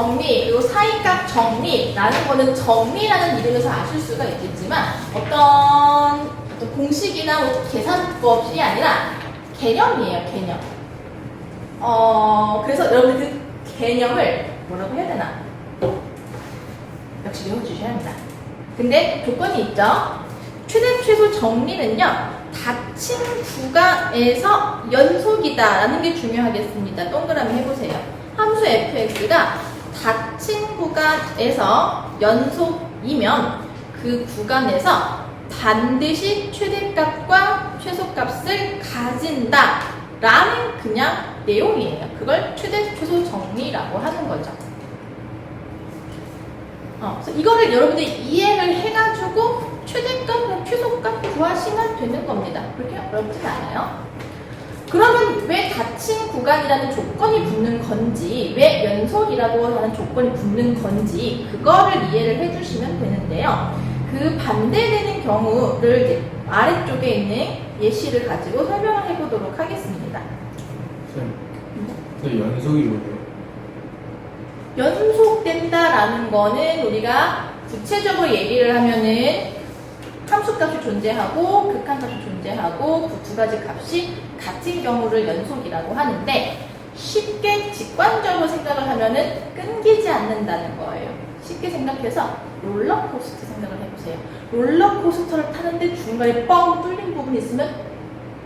정리, 그리고 사이값 정리라는 거는 정리라는 이름에서 아실 수가 있겠지만 어떤 공식이나 뭐 계산법이 아니라 개념이에요, 개념. 그래서 여러분들 그 개념을 뭐라고 해야 되나? 역시 외워주셔야 합니다. 근데 조건이 있죠. 최대 최소 정리는요, 닫힌 구간에서 연속이다라는 게 중요하겠습니다. 동그라미 해보세요. 함수 fx가 닫힌 구간에서 연속이면 그 구간에서 반드시 최대값과 최소값을 가진다라는 그냥 내용이에요. 그걸 최대 최소 정리라고 하는 거죠. 그래서 이거를 여러분들이 이해를 해가지고 최대값, 최소값 구하시면 되는 겁니다. 그렇게 어렵진 않아요. 그러면 왜 닫힌 구간이라는 조건이 붙는 건지, 왜 연속이라고 하는 조건이 붙는 건지 그거를 이해를 해주시면 되는데요. 그 반대되는 경우를 이제 아래쪽에 있는 예시를 가지고 설명을 해보도록 하겠습니다. 근데 연속이 뭐예요? 연속된다라는 거는 우리가 구체적으로 얘기를 하면은 함수값이 존재하고 극한값이 존재하고 그 두 가지 값이 같은 경우를 연속이라고 하는데, 쉽게 직관적으로 생각을 하면은 끊기지 않는다는 거예요. 쉽게 생각해서 롤러코스터 생각을 해보세요. 롤러코스터를 타는데 중간에 뻥 뚫린 부분이 있으면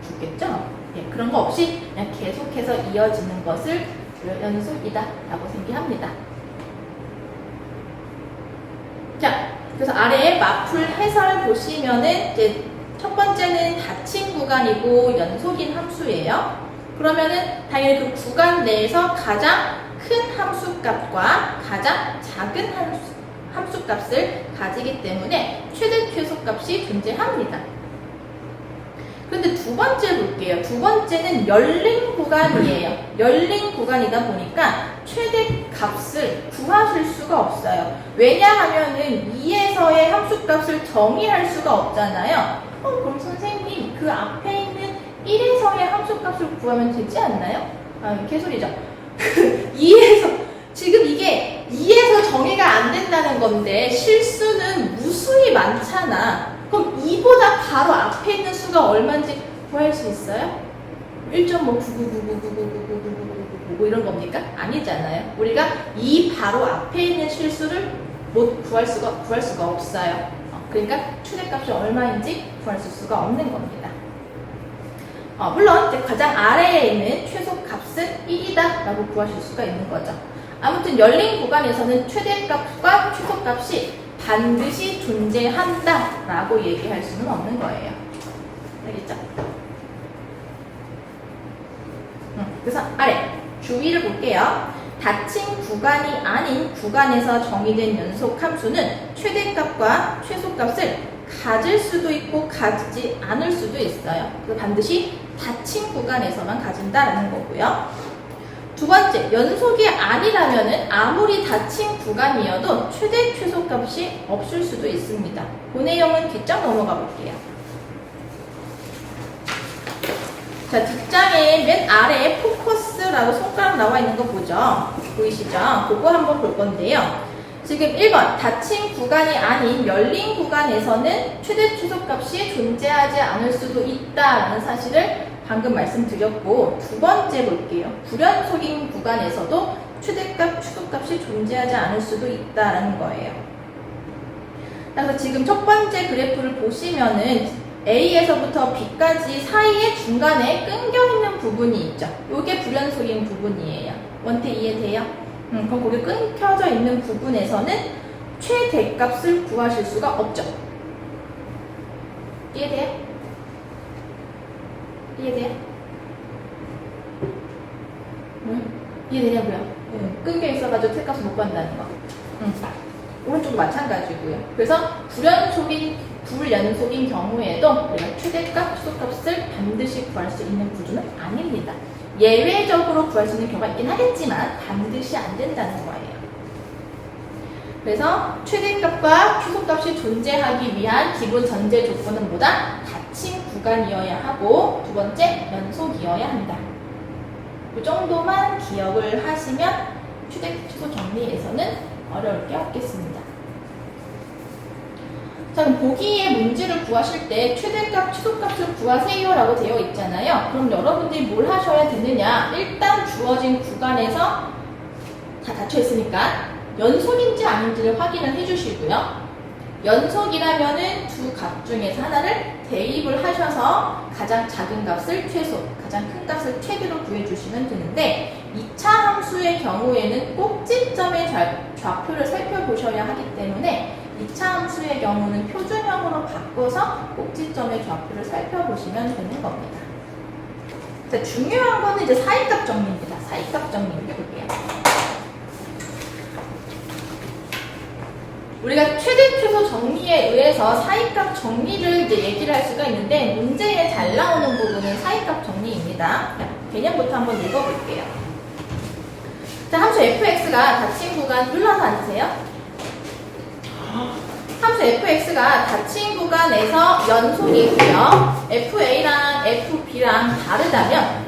죽겠죠? 예, 그런 거 없이 그냥 계속해서 이어지는 것을 연속이다 라고 생각합니다. 자, 그래서 아래에 마풀 해설 보시면은 이제 첫 번째는 닫힌 구간이고 연속인 함수예요. 그러면은 당연히 그 구간 내에서 가장 큰 함수값과 가장 작은 함수값을 가지기 때문에 최대 최소값이 존재합니다. 그런데 두 번째 볼게요. 두 번째는 열린 구간이에요. 열린 구간이다 보니까 최대 값을 구하실 수가 없어요. 왜냐하면은 2에서의 함수값을 정의할 수가 없잖아요. 그럼 선생님 그 앞에 있는 1에서의 함수값을 구하면 되지 않나요? 개소리죠. 2에서 지금 이게 2에서 정의가 안 된다는 건데 실수는 무수히 많잖아. 그럼 2보다 바로 앞에 있는 수가 얼마인지 구할 수 있어요? 1.99999999999 이런 겁니까? 아니잖아요. 우리가 2 바로 앞에 있는 실수를 못 구할 수가 없어요. 그러니까 최대값이 얼마인지 구할 수가 없는 겁니다. 물론 이제 가장 아래에 있는 최소값은 1이다 라고 구하실 수가 있는 거죠. 아무튼 열린 구간에서는 최대값과 최소값이 반드시 존재한다 라고 얘기할 수는 없는 거예요. 알겠죠? 그래서 아래 주의를 볼게요. 닫힌 구간이 아닌 구간에서 정의된 연속 함수는 최대값과 최소값을 가질 수도 있고 가지지 않을 수도 있어요. 그래서 반드시 닫힌 구간에서만 가진다라는 거고요. 두 번째, 연속이 아니라면은 아무리 닫힌 구간이어도 최대 최소값이 없을 수도 있습니다. 그 내용은 뒷장 넘어가 볼게요. 자, 뒷장에 맨 아래에 포커스라고 손가락 나와 있는 거 보죠? 보이시죠? 그거 한번 볼 건데요. 지금 1번, 닫힌 구간이 아닌 열린 구간에서는 최대 최소값이 존재하지 않을 수도 있다라는 사실을 방금 말씀드렸고, 두 번째 볼게요. 불연속인 구간에서도 최대값, 최소값이 존재하지 않을 수도 있다라는 거예요. 그래서 지금 첫 번째 그래프를 보시면은 A에서부터 B까지 사이에 중간에 끊겨있는 부분이 있죠. 이게 불연속인 부분이에요. 원태 이해돼요? 그럼 거기 끊겨져 있는 부분에서는 최대값을 구하실 수가 없죠. 이해돼요? 이해돼요? 이해되냐고요? 끊겨 있어가지고 최대값을 못 구한다는 거. 오른쪽도 마찬가지고요. 그래서 불연속인 경우에도 우리가 최대값, 최소값을 반드시 구할 수 있는 구조는 아닙니다. 예외적으로 구할 수 있는 경우가 있긴 하겠지만 반드시 안 된다는 거예요. 그래서 최대값과 최소값이 존재하기 위한 기본 전제 조건은 뭐다? 닫힌 구간이어야 하고, 두 번째, 연속이어야 한다. 이 정도만 기억을 하시면 최대 최소 정리에서는 경우는 어려울 게 없겠습니다. 자, 그럼 보기의 문제를 구하실 때 최대값, 최소값을 구하세요라고 되어 있잖아요. 그럼 여러분들이 뭘 하셔야 되느냐? 일단 주어진 구간에서 다 닫혀 있으니까 연속인지 아닌지를 확인을 해주시고요. 연속이라면은 두 값 중에서 하나를 대입을 하셔서 가장 작은 값을 최소, 가장 큰 값을 최대로 구해주시면 되는데 2차 함수의 경우에는 꼭지점의 좌표를 살펴보셔야 하기 때문에 2차 함수의 경우는 표준형으로 바꿔서 꼭지점의 좌표를 살펴보시면 되는 겁니다. 자, 중요한 거는 이제 사이값 정리입니다. 사이값 정리를 해볼게요. 우리가 최대 최소 정리에 의해서 사이값 정리를 이제 얘기를 할 수가 있는데 문제에 잘 나오는 부분은 사이값 정리입니다. 자, 개념부터 한번 읽어볼게요. 자, 함수 fx가 닫힌 구간 눌러서 앉으세요. 함수 fx가 닫힌 구간에서 연속이고요. fa랑 fb랑 다르다면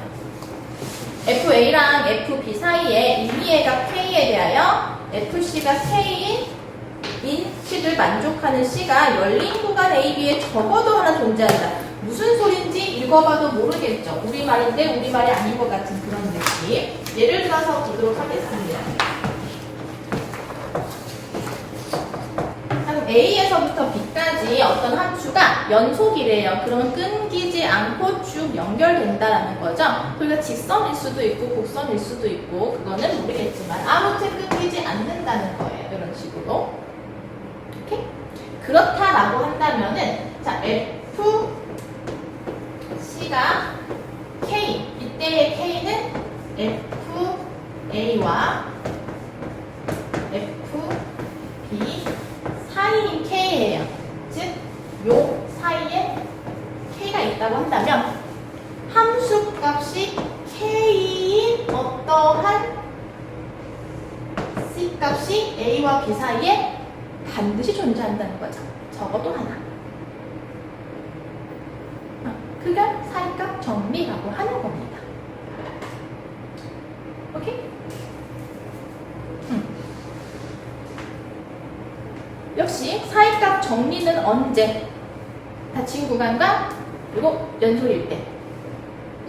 fa랑 fb 사이에 임의의 값 k에 대하여 fc가 k인 C를 만족하는 C가 열린 구간 AB에 적어도 하나 존재한다. 무슨 소린지 읽어봐도 모르겠죠. 우리말인데 우리말이 아닌 것 같은 그런 느낌. 예를 들어서 보도록 하겠습니다. A에서부터 B까지 어떤 함수가 연속이래요. 그러면 끊기지 않고 쭉 연결된다라는 거죠. 그러니까 직선일 수도 있고 곡선일 수도 있고 그거는 모르겠지만 아무튼 끊기지 않는다는 거예요. 이런 식으로. 오케이? 그렇다라고 한다면은 자 FC가 K 이때의 K는 FA와 FB 사이인 K예요. 즉, 요 사이에 K가 있다고 한다면 함수 값이 K인 어떠한 C 값이 A와 B 사이에 반드시 존재한다는 거죠. 적어도 하나. 그게 사이값 정리라고 하는 겁니다. 오케이? 역시 사이값 정리는 언제? 닫힌 구간과 그리고 연속일 때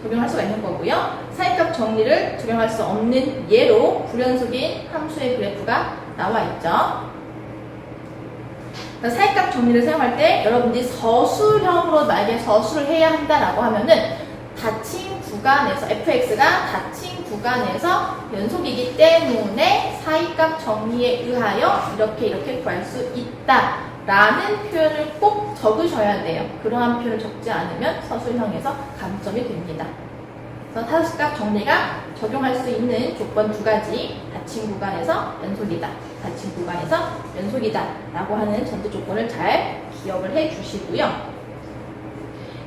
적용할 수가 있는 거고요. 사이값 정리를 적용할 수 없는 예로 불연속인 함수의 그래프가 나와 있죠. 그러니까 사이값 정리를 사용할 때 여러분들이 서술형으로 만약에 서술을 해야 한다라고 하면은 닫힌 구간에서 fx가 닫힌 구간에서 연속이기 때문에 사이값 정리에 의하여 이렇게 구할 수 있다라는 표현을 꼭 적으셔야 돼요. 그러한 표현을 적지 않으면 서술형에서 감점이 됩니다. 그래서 사이값 정리가 적용할 수 있는 조건 두 가지, 닫힌 구간에서 연속이다, 닫힌 구간에서 연속이다 라고 하는 전제 조건을 잘 기억을 해 주시고요.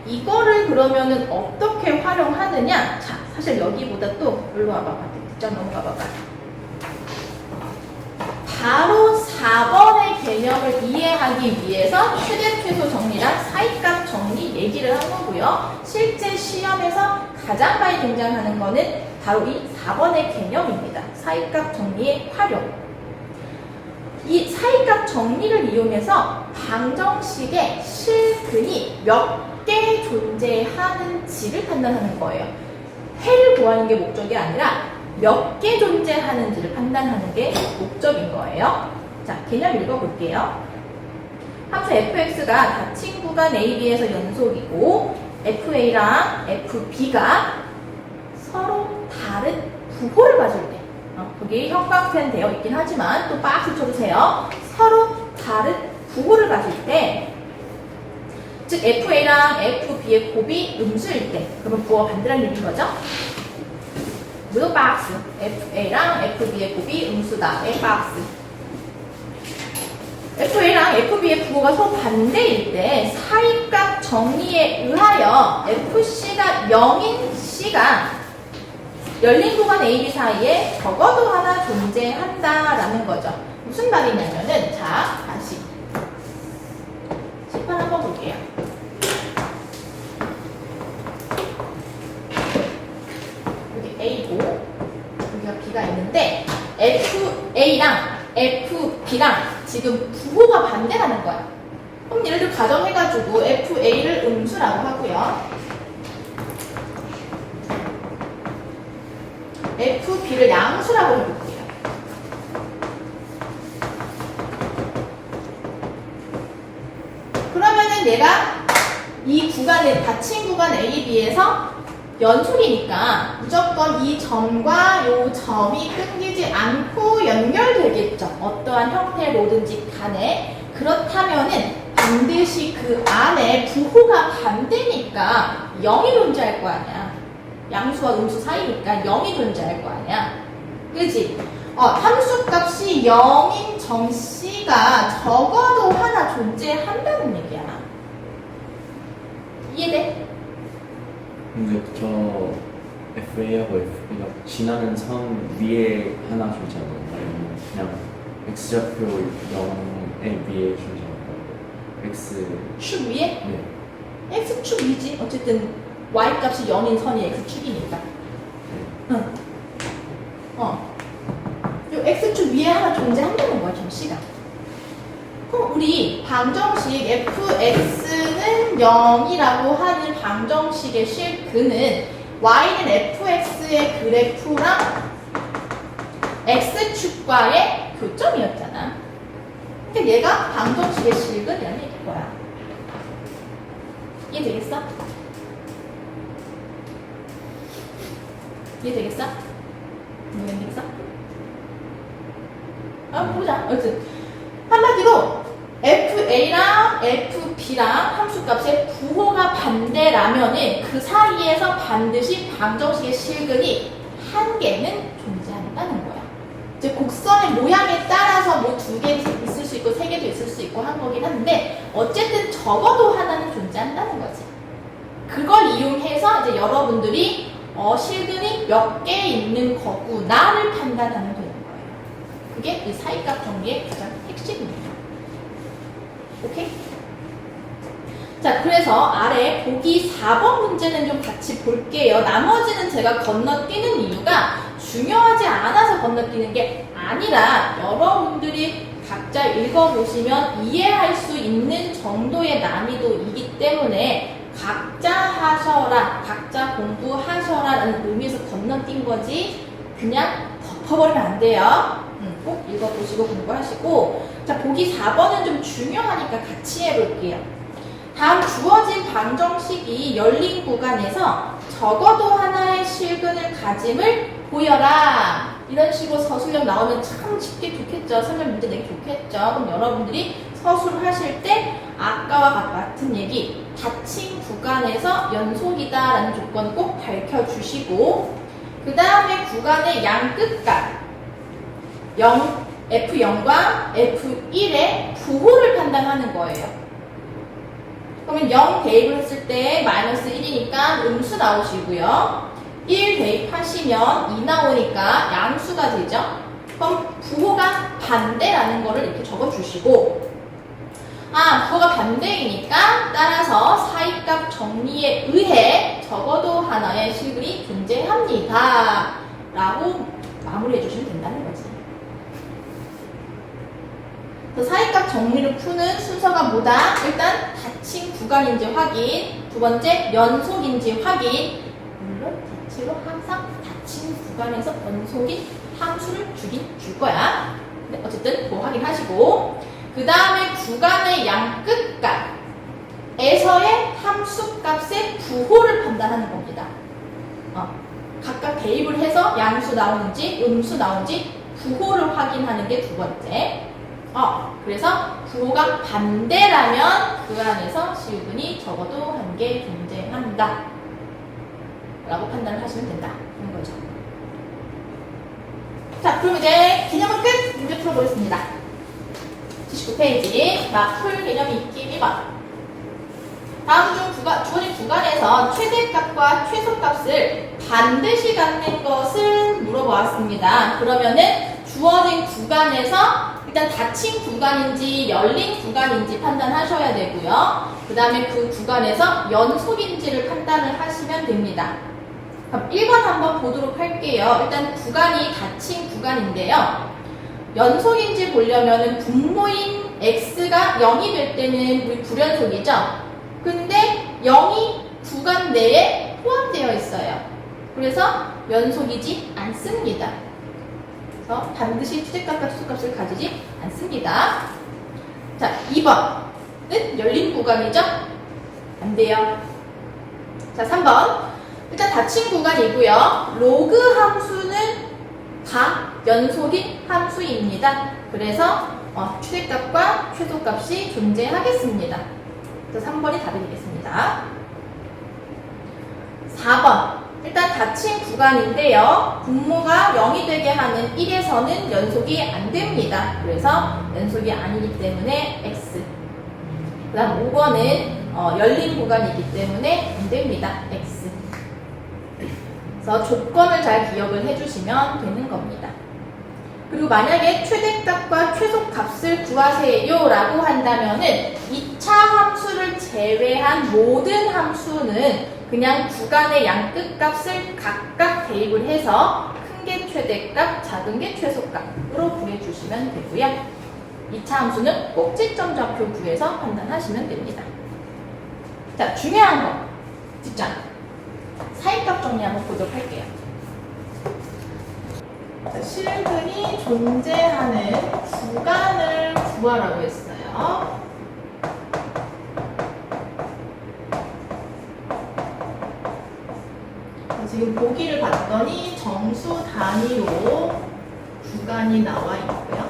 이거를 그러면은 어떻게 활용하느냐? 자, 사실 여기보다 또 일로 와봐봐. 뒷장 넘어가 봐봐. 바로 4번의 개념을 이해하기 위해서 최대 최소 정리랑 사이값 정리 얘기를 한 거고요. 실제 시험에서 가장 많이 등장하는 거는 바로 이 4번의 개념입니다. 사이값 정리의 활용. 이 사이값 정리를 이용해서 방정식의 실근이 몇 개 존재하는지를 판단하는 거예요. 해를 구하는 게 목적이 아니라 몇 개 존재하는지를 판단하는 게 목적인 거예요. 자, 개념 읽어볼게요. 함수 fx가 닫힌 구간 AB에서 연속이고 FA랑 FB가 서로 다른 부호를 가질 때 거기 형광펜 되어 있긴 하지만 또 박스 쳐주세요. 서로 다른 부호를 가질 때 즉 FA랑 FB의 곱이 음수일 때 그러면 부호가 반대라는 얘기인 거죠. 무도 박스 FA랑 FB의 곱이 음수다의 박스 FA랑 FB의 부호가 서로 반대일 때 사이값 정리에 의하여 FC가 0인 C가 열린 구간 AB 사이에 적어도 하나 존재한다라는 거죠. 무슨 말이냐면은 자 다시 칠판 한번 볼게요. 여기 A고 여기가 B가 있는데 FA랑 FB랑 지금 부호가 반대라는 거야. 그럼 예를 들어 가정해가지고 FA를 음수라고 하고요. FB를 양수라고 해볼게요. 그러면은 얘가 이 구간에 닫힌 구간 AB에서 연속이니까 무조건 이 점과 요 점이 끊기지 않고 연결되겠죠. 어떠한 형태로든지 간에. 그렇다면은 반드시 그 안에 부호가 반대니까 0이 존재할 거 아니야. 양수와 음수 사이니까 0이 존재할 거 아니야. 그지? 함수값이 0인 정씨가 적어도 하나 존재한다는 얘기야. 이해돼? 근데 저 FA하고 FB가 지나는 선 위에 하나 존재하는 거예요? 아니면 그냥 X좌표 0의 위에 존재하는 거예요? 축 위에? 네. X축 위지. 어쨌든 Y값이 0인 선이 X축이니까. 응. 요 X축 위에 하나 존재한다는 거야, 정씨가. 그럼 우리 방정식 fx는 0이라고 하는 방정식의 실근은 y는 fx의 그래프랑 x축과의 교점이었잖아. 그러니까 얘가 방정식의 실근이라는 얘기인 거야. 이해되겠어? 이해되겠어? 이해되겠어? 보자. 어쨌든 한마디로 FA랑 FB랑 함수값의 부호가 반대라면은 그 사이에서 반드시 방정식의 실근이 한 개는 존재한다는 거야. 이제 곡선의 모양에 따라서 뭐 2개 있을 수 있고 3개도 있을 수 있고 한 거긴 한데 어쨌든 적어도 하나는 존재한다는 거지. 그걸 이용해서 이제 여러분들이 실근이 몇 개 있는 거구나를 판단하면 되는 거예요. 그게 이 사이값 정리의 가장 핵심입니다. 오케이? 자, 그래서 아래 보기 4번 문제는 좀 같이 볼게요. 나머지는 제가 건너뛰는 이유가 중요하지 않아서 건너뛰는 게 아니라 여러분들이 각자 읽어보시면 이해할 수 있는 정도의 난이도이기 때문에 각자 하셔라, 각자 공부하셔라 라는 의미에서 건너뛴 거지 그냥 덮어버리면 안 돼요. 꼭 읽어보시고 공부하시고. 자, 보기 4번은 좀 중요하니까 같이 해볼게요. 다음 주어진 방정식이 열린 구간에서 적어도 하나의 실근을 가짐을 보여라. 이런 식으로 서술형 나오면 참 쉽게 좋겠죠. 설명 문제 내기 좋겠죠. 그럼 여러분들이 서술하실 때 아까와 같은 얘기, 닫힌 구간에서 연속이다라는 조건 꼭 밝혀주시고, 그 다음에 구간의 양 끝각 F0과 F1의 부호를 판단하는 거예요. 그러면 0 대입을 했을 때 마이너스 1이니까 음수 나오시고요. 1 대입하시면 2 나오니까 양수가 되죠. 그럼 부호가 반대라는 거를 이렇게 적어주시고, 부호가 반대이니까 따라서 사이값 정리에 의해 적어도 하나의 실근이 존재합니다 라고 마무리해 주시면 된다는 거지. 사이값 정리를 푸는 순서가 뭐다? 일단 닫힌 구간인지 확인, 두 번째 연속인지 확인. 물론 대체로 항상 닫힌 구간에서 연속인 함수를 주긴 줄 거야. 근데 어쨌든 그거 확인하시고, 그 다음에 구간의 양 끝각에서의 함수값의 부호를 판단하는 겁니다. 각각 대입을 해서 양수 나오는지 음수 나오는지 부호를 확인하는 게 두 번째. 그래서 부호가 반대라면 그 안에서 실근이 적어도 한 개 존재한다 라고 판단을 하시면 된다 하는 거죠. 자, 그럼 이제 개념은 끝! 문제 풀어보겠습니다. 79페이지 풀 개념이 있기 1번. 다음 중 주어진 구간에서 최대값과 최소값을 반드시 갖는 것을 물어보았습니다. 그러면은 주어진 구간에서 일단 닫힌 구간인지 열린 구간인지 판단하셔야 되고요. 그 다음에 그 구간에서 연속인지를 판단을 하시면 됩니다. 그럼 1번 한번 보도록 할게요. 일단 구간이 닫힌 구간인데요. 연속인지 보려면은 분모인 x가 0이 될 때는 우리 불연속이죠. 근데 0이 구간 내에 포함되어 있어요. 그래서 연속이지 않습니다. 그래서 반드시 최대값과 최소값을 가지지 않습니다. 자, 2번은 열린 구간이죠? 안 돼요. 자, 3번. 일단 닫힌 구간이고요. 로그 함수는 다 연속인 함수입니다. 그래서 최대값과 최소값이 존재하겠습니다. 그래서 3번이 답이 되겠습니다. 4번. 일단 닫힌 구간인데요. 분모가 0이 되게 하는 1에서는 연속이 안 됩니다. 그래서 연속이 아니기 때문에 X. 그 다음 5번은 열린 구간이기 때문에 안 됩니다. X. 그래서 조건을 잘 기억을 해주시면 되는 겁니다. 그리고 만약에 최대값과 최소값을 구하세요 라고 한다면은 2차 함수를 제외한 모든 함수는 그냥 구간의 양끝값을 각각 대입을 해서 큰 게 최대값, 작은 게 최소값으로 구해주시면 되고요. 2차 함수는 꼭지점 좌표 구해서 판단하시면 됩니다. 자, 중요한 거 뒷장 사이값 정리 한번 보도록 할게요. 자, 실근이 존재하는 구간을 구하라고 했어요. 지금 보기를 봤더니 정수 단위로 구간이 나와 있고요.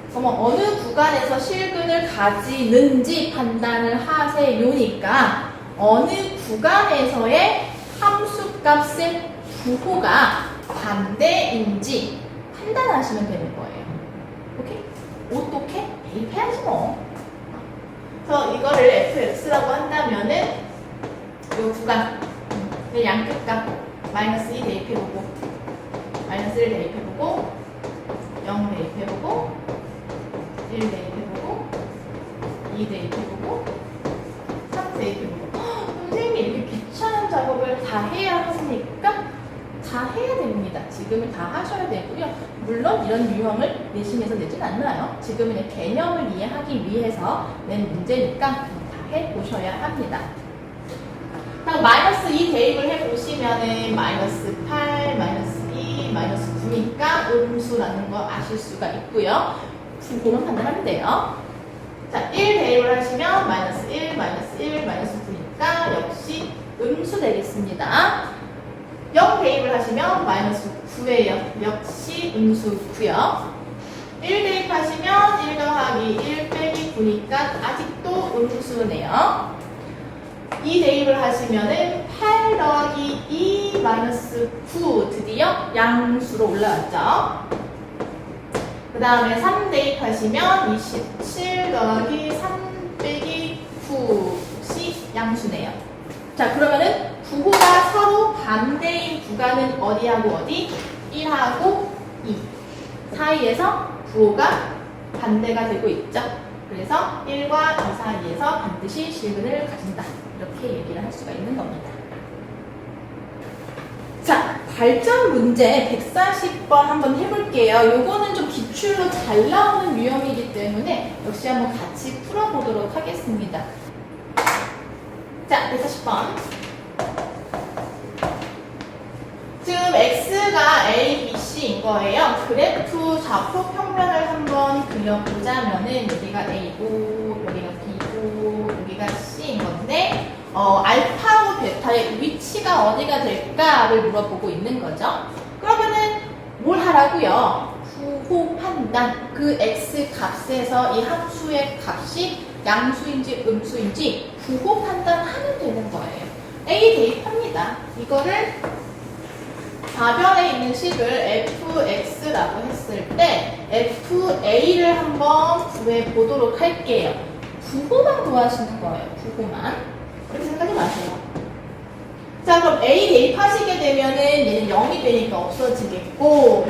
그러면 어느 구간에서 실근을 가지는지 판단을 하세요니까 어느 구간에서의 함수값의 부호가 반대인지 판단하시면 되는 거예요. 오케이? 어떻게? 대입해야지 뭐. 그래서 이거를 fx라고 한다면은 이 구간 양끝값 마이너스 2 대입해보고 마이너스 1 대입해보고 0 대입해보고 1 대입해보고 2 대입해보고 3 대입해보고 선생님이 이렇게 귀찮은 작업을 다 해야 합니까? 다 해야 됩니다. 지금은 다 하셔야 되고요. 물론 이런 유형을 내신에서 내진 않나요? 지금은 그냥 개념을 이해하기 위해서 낸 문제니까 다 해보셔야 합니다. 마이너스 2 대입을 해보시면은 마이너스 8, 마이너스 2, 마이너스 9니까 음수라는 거 아실 수가 있고요. 부호만 판단하면 돼요. 자, 1 대입을 하시면 마이너스 1, 마이너스 1, 마이너스 9니까 역시 음수 되겠습니다. 0 대입을 하시면 마이너스 9예요. 역시 음수 9요. 1 대입하시면 1 더하기 1 빼기 9니까 아직도 음수네요. 2 대입을 하시면은 8 더하기 2 마이너스 9 드디어 양수로 올라왔죠. 그 다음에 3 대입하시면 27 더하기 3 빼기 9이 양수네요. 자, 그러면은 부호가 서로 반대인 구간은 어디하고 어디? 1하고 2 사이에서 부호가 반대가 되고 있죠. 그래서 1과 2 사이에서 반드시 실근을 가진다. 이렇게 얘기를 할 수가 있는 겁니다. 자, 발전 문제 140번 한번 해볼게요. 요거는 좀 기출로 잘 나오는 유형이기 때문에 역시 한번 같이 풀어보도록 하겠습니다. 자, 140번. 지금 x가 a, b, c인 거예요. 그래프 좌표 평면을 한번 그려보자면은 여기가 a고 여기가 b고 여기가 c인 건데 알파하고 베타의 위치가 어디가 될까를 물어보고 있는 거죠. 그러면은 뭘 하라고요? 부호 판단. 그 x 값에서 이 함수의 값이 양수인지 음수인지 부호 판단하면 되는 거예요. a 대입합니다. 이거를 좌변에 있는 식을 fx라고 했을 때 fa를 한번 구해보도록 할게요. 부호만 구하시는 거예요. 부호만. 그렇게 생각하지 마세요. 자, 그럼 a 대입하시게 되면은 얘는 0이 되니까 없어지겠고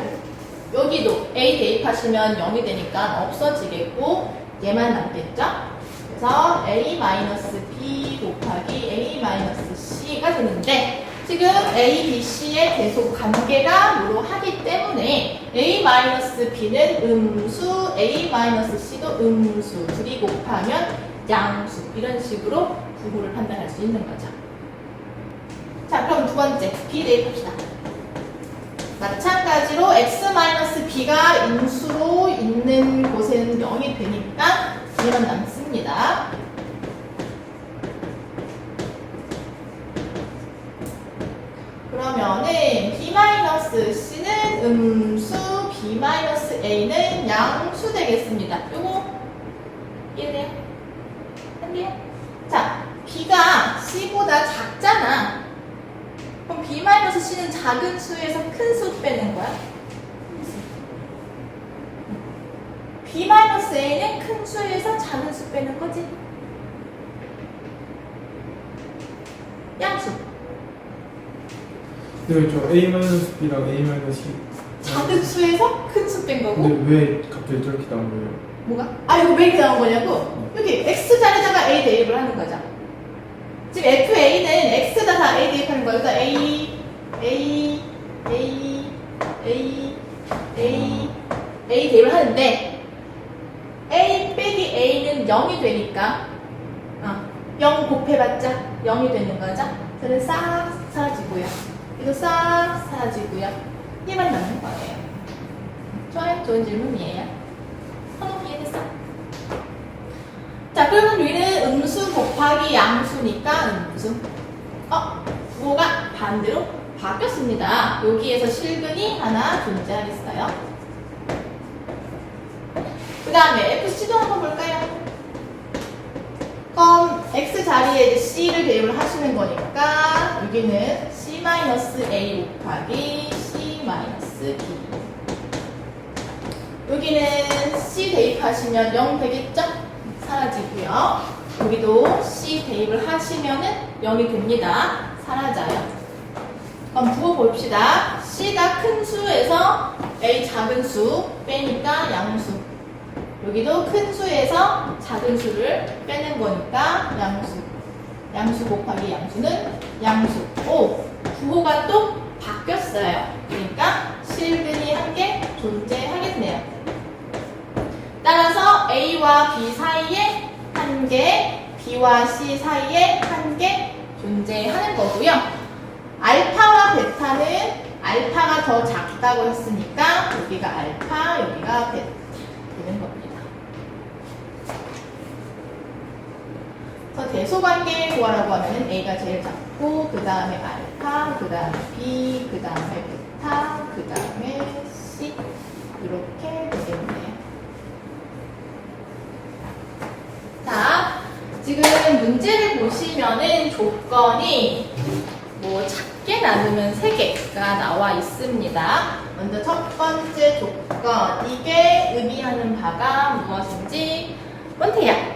여기도 a 대입하시면 0이 되니까 없어지겠고 얘만 남겠죠? 그래서 a-b 곱하기 a-c가 되는데 지금 A, B, C의 계속 관계가 요로 하기 때문에 A-B는 음수, A-C도 음수, 둘이 곱하면 양수 이런 식으로 부호를 판단할 수 있는 거죠. 자, 그럼 두 번째 B 대입합시다. 마찬가지로 X-B가 인수로 있는 곳에는 0이 되니까 2만 남습니다. 그러면은 B-C는 음수, B-A는 양수 되겠습니다. 요거 이해돼요? 안 돼요? 자, B가 C보다 작잖아. 그럼 B-C는 작은 수에서 큰 수 빼는 거야? B-A는 큰 수에서 작은 수 빼는 거지? 양수. 네, 저 A-B랑 A-C. 작은 수에서 큰 수 뺀 거고. 근데 왜 갑자기 저렇게 나온 거예요? 뭐가? 아, 이거 왜 이렇게 나온 거냐고? 여기 X 자리에다가 A 대입을 하는 거죠. 지금 FA는 X에다가 A 대입하는 거예요. 그래서 A 대입을 하는데 A 빼기 A는 0이 되니까 0 곱해봤자 0이 되는 거죠. 저는 싹 사라지고요. 이거 싹 사라지고요. 얘만 남는 거예요. 좋아요. 좋은 질문이에요. 한번 이해됐어? 자, 그러면 우리는 음수 곱하기 양수니까 음수. 부호가 반대로 바뀌었습니다. 여기에서 실근이 하나 존재하겠어요. 그 다음에 FC도 한번 볼까요? 그럼 X 자리에 이제 C를 대입을 하시는 거니까 여기는 C-A 곱하기 C-B. 여기는 C 대입하시면 0 되겠죠? 사라지고요. 여기도 C 대입을 하시면은 0이 됩니다. 사라져요. 그럼 부호 봅시다. C가 큰 수에서 A 작은 수 빼니까 양수. 여기도 큰 수에서 작은 수를 빼는 거니까 양수. 양수 곱하기 양수는 양수. 오! 부호가 또 바뀌었어요. 그러니까 실근이 한 개 존재하겠네요. 따라서 A와 B 사이에 한 개, B와 C 사이에 한 개 존재하는 거고요. 알파와 베타는 알파가 더 작다고 했으니까 여기가 알파, 여기가 베타 되는 겁니다. 그래서 대소관계 구하라고 하면 A가 제일 작고 그 다음에 알파, 그 다음에 B, 그 다음에 베타, 그 다음에 C 이렇게 되겠네요. 자, 지금 문제를 보시면은 조건이 뭐 작게 나누면 3개가 나와 있습니다. 먼저 첫 번째 조건, 이게 의미하는 바가 무엇인지 원태야.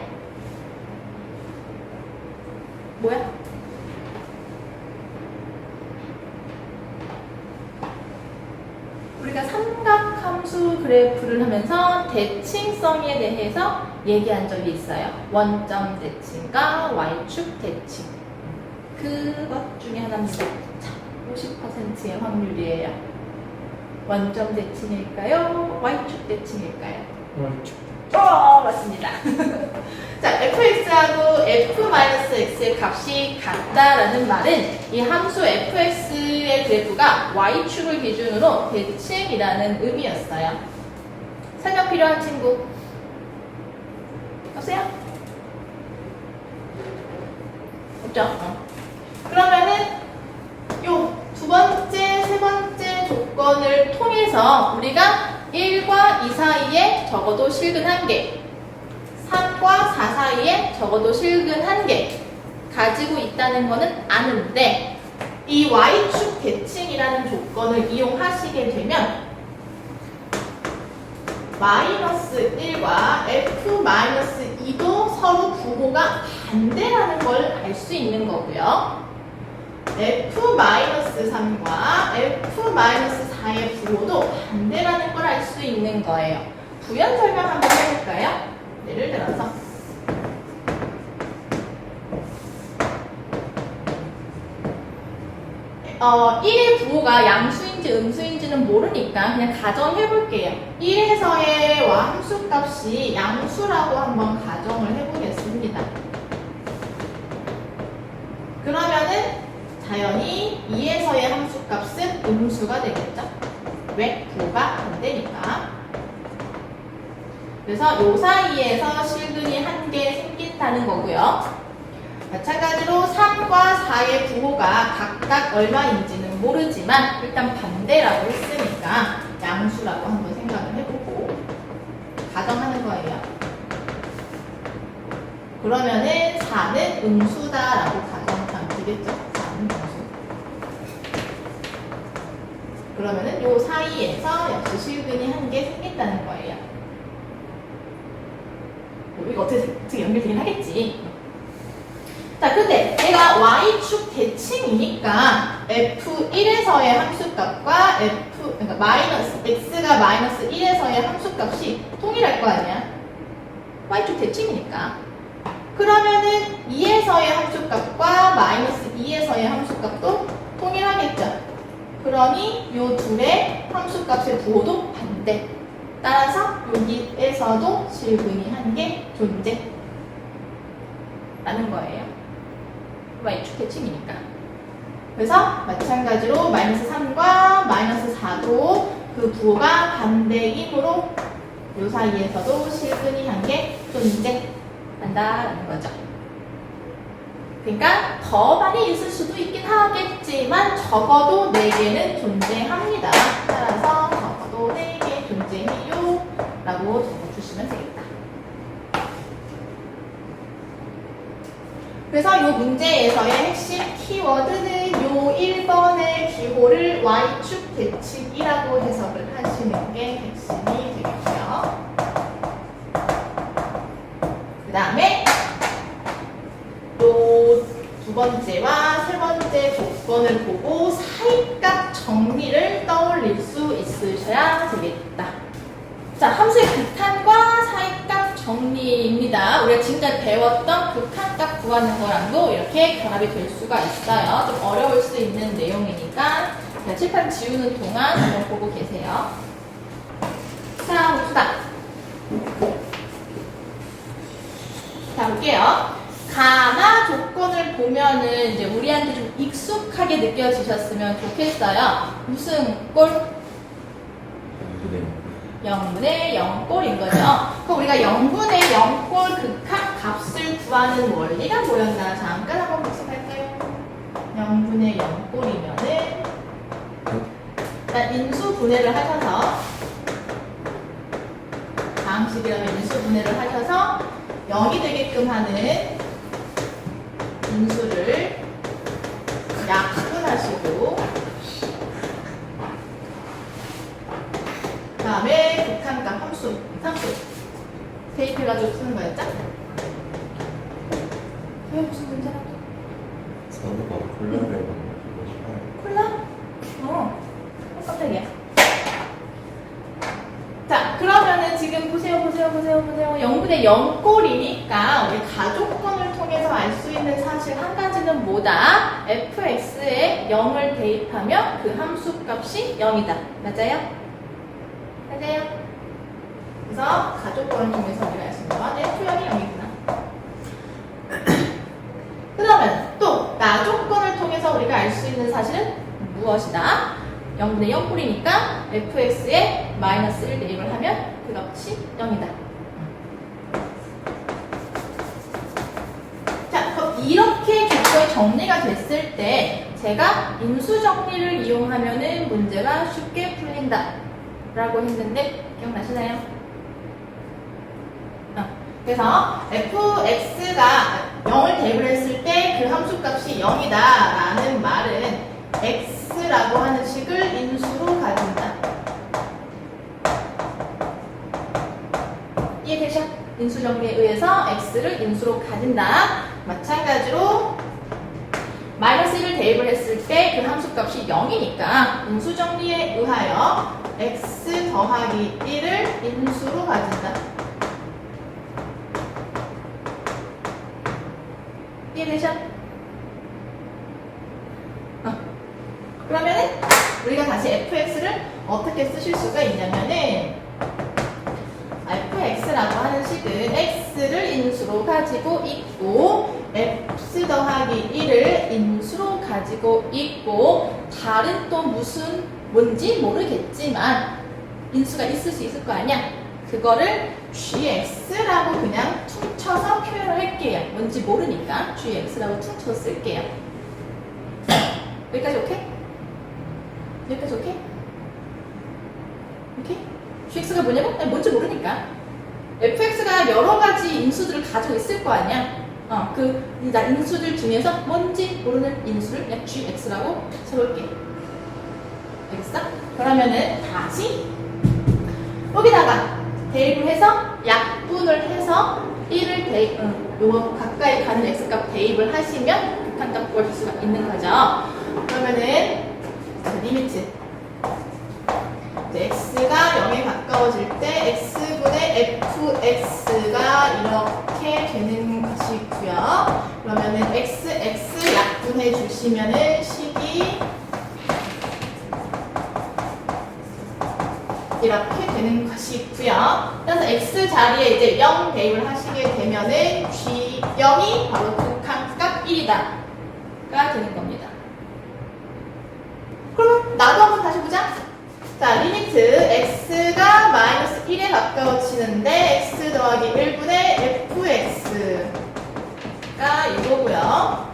뭐야? 우리가 삼각함수 그래프를 하면서 대칭성에 대해서 얘기한 적이 있어요. 원점 대칭과 Y축 대칭. 그것 중에 하나입니다. 자, 50%의 확률이에요. 원점 대칭일까요? Y축 대칭일까요? 맞습니다. 자, fx하고 f-x의 값이 같다라는 말은 이 함수 fx의 그래프가 y축을 기준으로 대칭이라는 의미였어요. 설명 필요한 친구? 없어요? 없죠? 그러면은 요 두 번째, 세 번째 조건을 통해서 우리가 1과 2 사이에 적어도 실근 1개, 3과 4 사이에 적어도 실근 1개 가지고 있다는 것은 아는데 이 Y축 대칭이라는 조건을 이용하시게 되면 마이너스 1과 F-2도 서로 부호가 반대라는 걸 알 수 있는 거고요. F-3과 F-4의 부호도 반대라는 걸 알 수 있는 거예요. 부연 설명 한번 해볼까요? 예를 들어서 1의 부호가 양수인지 음수인지는 모르니까 그냥 가정해볼게요. 1에서의 와 함수값이 양수라고 한번 가정을 해보겠습니다. 그러면은 당연히 2에서의 함수값은 음수가 되겠죠? 왜? 부호가 반대니까. 그래서 요 사이에서 실근이 한 개 생긴다는 거고요. 마찬가지로 3과 4의 부호가 각각 얼마인지는 모르지만 일단 반대라고 했으니까 양수라고 한번 생각을 해보고 가정하는 거예요. 그러면은 4는 음수다라고 가정하면 되겠죠? 4는 음수. 그러면은 요 사이에서 역시 실근이 한 개 생긴다는 거예요. 이거 어떻게 연결되긴 하겠지. 자, 근데 얘가 y축 대칭이니까 f1에서의 함수값과 그러니까 x가 마이너스 1에서의 함수값이 동일할 거 아니야? y축 대칭이니까. 그러면은 2에서의 함수값과 마이너스 2에서의 함수값도 동일하겠죠. 그러니 요 둘의 함수값의 부호도 반대. 따라서 여기에서도 실근이 한 개 존재라는 거예요. y축 대칭이니까. 그래서 마찬가지로 마이너스 3과 마이너스 4도 그 부호가 반대이므로 요 사이에서도 실근이 한 개 존재한다라는 거죠. 그러니까 더 많이 있을 수도 있긴 하겠지만 적어도 4개는 존재합니다. 따라서 적어도 4개 존재해요 라고 적어주시면 되겠다. 그래서 이 문제에서의 핵심 키워드는 요 1번의 기호를 y축 대칭이라고 해석을 하시는 게 핵심이 되겠고요. 그 다음에 요 두 번째와 세 번째 조건을 보고 사이값 정리를 떠올릴 수 있으셔야 되겠다. 자, 함수의 극한과 사이값 정리입니다. 우리가 지금까지 배웠던 극한값 구하는 거랑도 이렇게 결합이 될 수가 있어요. 좀 어려울 수 있는 내용이니까 칠판 지우는 동안 한번 보고 계세요. 자, 봅시다. 자, 볼게요. 가나 조건을 보면은 이제 우리한테 좀 익숙하게 느껴지셨으면 좋겠어요. 무슨 꼴? 0분의 0꼴인 거죠. 그럼 우리가 0분의 0꼴 극한 값을 구하는 원리가 뭐였나 잠깐 한번 복습할까요? 0분의 0꼴이면은 일단 인수분해를 하셔서 다항식이라면 인수분해를 하셔서 0이 되게끔 하는 인수를 약분하시고 그 다음에 극한값 함수, 상수 대입해가지고 쓰는 거였죠? 왜 무슨 문제라고? 선우가 콜라를 콜라? 깜짝이야. 자, 그러면은 지금 보세요. 0분의 0꼴이니까 우리 가족권을 통해서 알 수 있는 사실 한 가지는 뭐다? fx에 0을 대입하면 그 함수 값이 0이다. 맞아요? 맞아요? 그래서 가족권을 통해서 우리가 알 수 있는 건 f형이 0이구나. 그러면 또 나조건을 통해서 우리가 알 수 있는 사실은 무엇이다? 0분의 0꼴이니까 fx에 마이너스 1 대입을 하면 그 값이 0이다. 자, 그럼 이렇게 조건이 정리가 됐을 때 제가 인수 정리를 이용하면은 문제가 쉽게 풀린다 라고 했는데 기억나시나요? 그래서 fx가 0을 대입을 했을 때 그 함수값이 0이다 라는 말은 x라고 하는 식을 인수로 가진다. 이해되셔? 인수 정리에 의해서 x를 인수로 가진다. 마찬가지로 마이너스 1을 대입을 했을 때 그 함수값이 0이니까 인수 정리에 의하여 x 더하기 1을 인수로 가진다. 이해되셔? 어떻게 쓰실 수가 있냐면은 fx라고 하는 식은 x를 인수로 가지고 있고 x 더하기 1을 인수로 가지고 있고 다른 또 무슨 뭔지 모르겠지만 인수가 있을 수 있을 거 아니야. 그거를 gx라고 그냥 퉁쳐서 표현을 할게요. 뭔지 모르니까 gx라고 퉁쳐서 쓸게요. 여기까지 오케이? 여기까지 오케이? 오케이? gx가 뭐냐고? 아니, 뭔지 모르니까. fx가 여러 가지 인수들을 가지고 있을 거 아니야. 나 인수들 중에서 뭔지 모르는 인수를 그냥 gx라고 써볼게. 알겠어? 그러면은 다시 여기다가 대입을 해서 약분을 해서 1을 요거 가까이 가는 x값 대입을 하시면 극한값 구하실 수가 있는 거죠. 그러면은 리미트 x가 0에 가까워질 때 x분의 fx가 이렇게 되는 것이고요. 그러면은 x 약분해 주시면은 식이 이렇게 되는 것이고요. 그래서 x 자리에 이제 0 대입을 하시게 되면은 g 0이 바로 극한값 1이다가 되는 겁니다. 그러면 나도 한번 다시 보자. 자, 리미트 x가 마이너스 1에 가까워지는데 x 더하기 1분의 fx가 이거고요.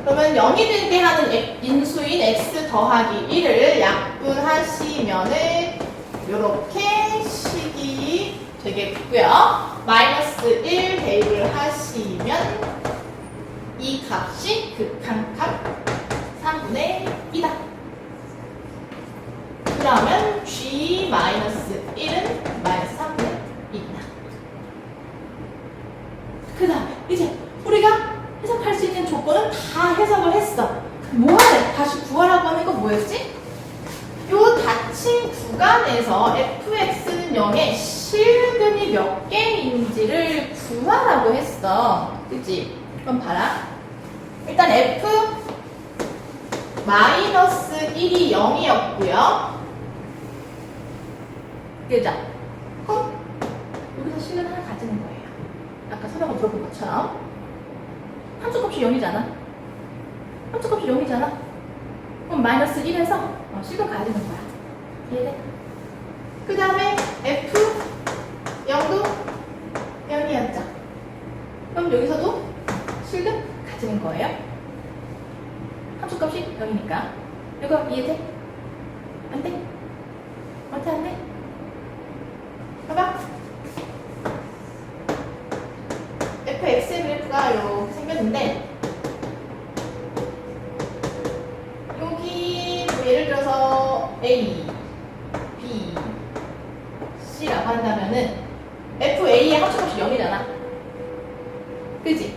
그러면 0이 되게 하는 인수인 x 더하기 1을 약분하시면은 이렇게 식이 되겠고요. 마이너스 1 대입을 하시면 이 값이 극한값 3분의 2다. 그러면 g-1은 마이너스 3분의 2이다. 그 다음에 이제 우리가 해석할 수 있는 조건은 다 해석을 했어. 뭐하래? 다시 구하라고 하는 건 뭐였지? 요 닫힌 구간에서 fx는 0에 실근이 몇 개인지를 구하라고 했어. 그치? 그럼 봐라. 일단 f 마이너스 1이 0이었고요. 그죠? 그럼 여기서 실근 하나 가지는 거예요. 아까 설명을 물어본 것처럼. 함수값이 0이잖아. 함수값이 0이잖아. 그럼 마이너스 1에서 실근 가지는 거야. 이해돼? 그 다음에 f 0도 0이었죠. 그럼 여기서도 실근 가지는 거예요. 함수값이 0이니까. 이거 이해돼? 안 돼? 어떻게 안 돼? 봐봐. fx의 그래프가 이렇게 생겼는데 여기 뭐 예를 들어서 a, b, c라고 한다면은 fa의 함수값이 0이잖아. 그지?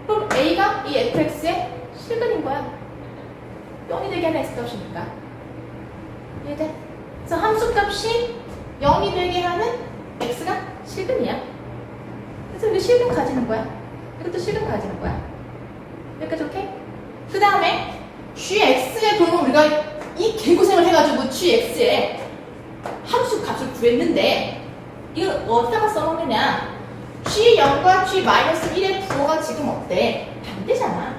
그럼 a가 이 fx의 실근인 거야. 0이 되게 하는 x값이니까. 이해돼? 그래서 함수값이 0이 되게 하는 x가 실근이야. 그래서 우리 실근 가지는 거야. 이것도 실근 가지는 거야. 여기까지 오케이? 그 다음에 gx의 도움은 우리가 이 개고생을 해가지고 gx의 함수 값을 구했는데 이걸 어디다가 써먹느냐? g0과 g-1의 부호가 지금 어때? 반대잖아.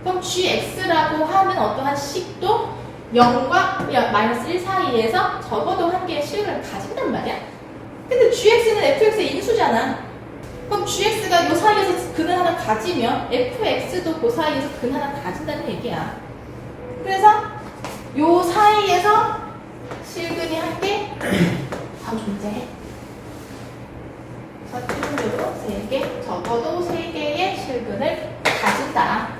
그럼 gx라고 하는 어떠한 식도 0과 마이너스 1 사이에서 적어도 한 개의 실근을 가진단 말이야. 근데 gx는 fx의 인수잖아. 그럼 gx가 이 사이에서 근 하나 가지면 fx도 그 사이에서 근 하나 가진다는 얘기야. 그래서 이 사이에서 실근이 한 개 바로 존재해. 그래서 필요로 3개, 적어도 3개의 실근을 가진다.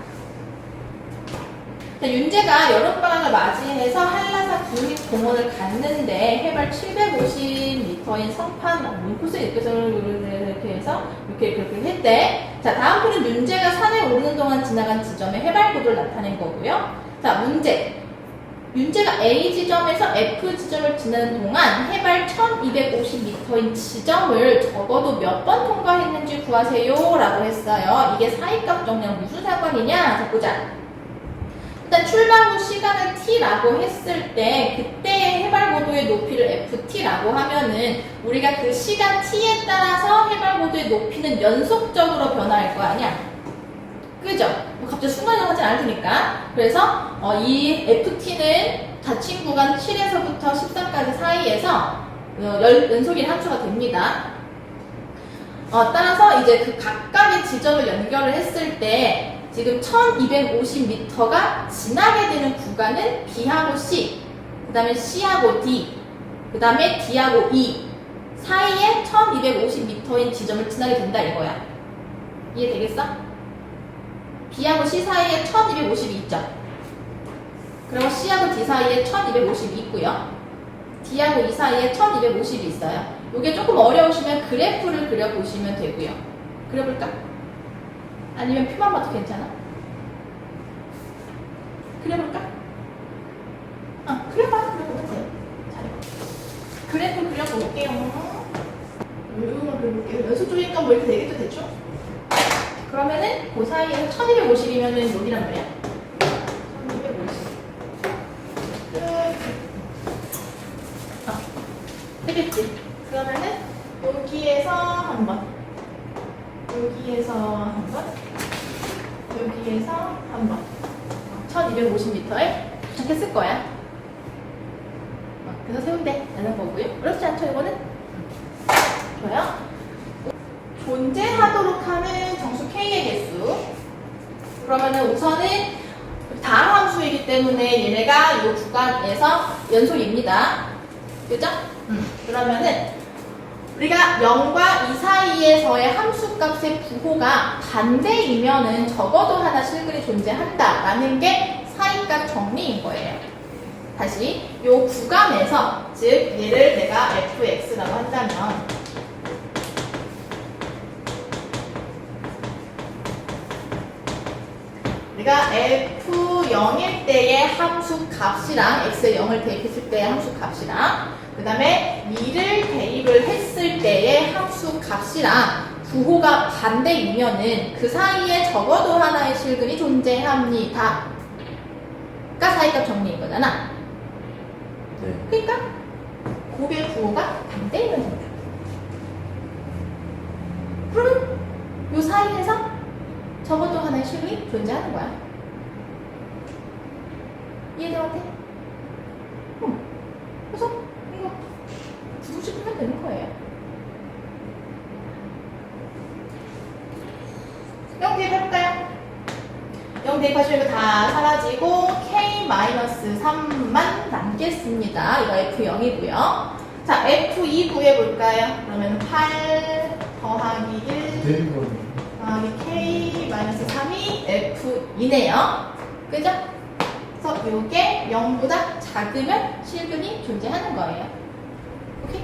윤재가 여름방학을 맞이해서 한라산 국립공원을 갔는데 해발 750m인 성판 문코스에 이렇게 해서 이렇게 했대. 자, 다음 표는 윤재가 산에 오르는 동안 지나간 지점의 해발 고도를 나타낸 거고요. 자, 문제. 윤재가 A 지점에서 F 지점을 지나는 동안 해발 1250m인 지점을 적어도 몇 번 통과했는지 구하세요 라고 했어요. 이게 사이값 정리랑 무슨 상관이냐? 자, 보자. 일단 출발 후 시간을 t라고 했을 때 그때의 해발고도의 높이를 ft라고 하면은 우리가 그 시간 t에 따라서 해발고도의 높이는 연속적으로 변화할 거 아니야? 그죠? 뭐 갑자기 순간이동하진 않을 테니까. 그래서 이 ft는 닫힌 구간 7에서부터 13까지 사이에서 연속인 함수가 됩니다. 따라서 이제 그 각각의 지점을 연결을 했을 때 지금 1250m가 지나게 되는 구간은 B하고 C, 그 다음에 C하고 D, 그 다음에 D하고 E 사이에 1250m인 지점을 지나게 된다 이거야. 이해되겠어? B하고 C 사이에 1250이 있죠. 그리고 C하고 D 사이에 1250이 있고요. D하고 E 사이에 1250이 있어요. 이게 조금 어려우시면 그래프를 그려보시면 되고요. 그려볼까? 아니면 표만 봐도 괜찮아? 그려볼까? 그려보면 돼요. 잘해. 그래프 그려볼게요. 이거만 그려볼게요. 연속적이니까 뭐 이렇게 되겠죠, 대충? 그러면은 그 사이에서 1250이면은 여기란 말이야. 1250. 되겠지? 그러면은 여기에서 한 번, 여기에서 한 번, 여기에서 한 번. 1250m에 이렇게 쓸 거야. 그래서 세운대라는 거고요. 어렵지 않죠, 이거는? 좋아요. 존재하도록 하는 정수 K의 개수. 그러면은 우선은 다항 함수이기 때문에 얘네가 이 구간에서 연속입니다. 그죠? 그러면은 우리가 0과 2 사이에서의 함수값의 부호가 반대이면은 적어도 하나 실근이 존재한다라는 게 사이값 정리인 거예요. 다시 이 구간에서, 즉 얘를 내가 fx라고 한다면 우리가 f0일 때의 함수값이랑 x에 0을 대입했을 때의 함수값이랑 그 다음에 2를 대입을 했을 때의 함수 값이랑 부호가 반대이면은 그 사이에 적어도 하나의 실근이 존재합니다. 가 사이값 정리인 거잖아. 네. 그러니까 곱의 부호가 반대이면 된다. 그러면 요 사이에서 적어도 하나의 실근이 존재하는 거야. 이해될 것 같아? 그래서 이거 부수식 하면 되는 거예요. 0 대입해볼까요? 0 대입하시면 이거 다 사라지고 K-3만 남겠습니다. 이거 F0이고요. 자, F2 구해볼까요? 그러면 8 더하기 1 대입은 더하기 K-3이 F2네요. 그죠? 그래서 이게 0보다 작으면 실근이 존재하는 거예요. 오케이?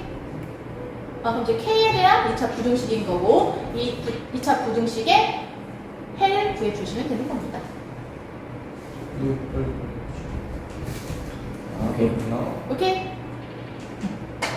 그럼 이제 K에 대한 2차 부등식인 거고, 이 2차 부등식의 해를 구해주시면 되는 겁니다. 오케이?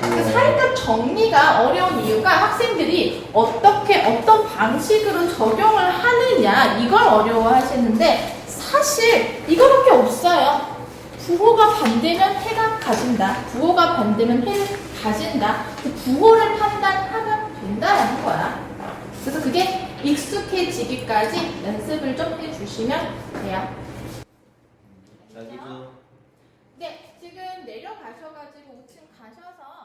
그 사이값 정리가 어려운 이유가 학생들이 어떤 방식으로 적용을 하느냐, 이걸 어려워하시는데, 사실 이거밖에 없어요. 부호가 반대면 해가 가진다. 부호가 반대면 해를 가진다. 그 부호를 판단하면 된다라는 거야. 그래서 그게 익숙해지기까지 연습을 좀 해주시면 돼요. 자기도 네, 지금 내려가셔가지고 5층 가셔서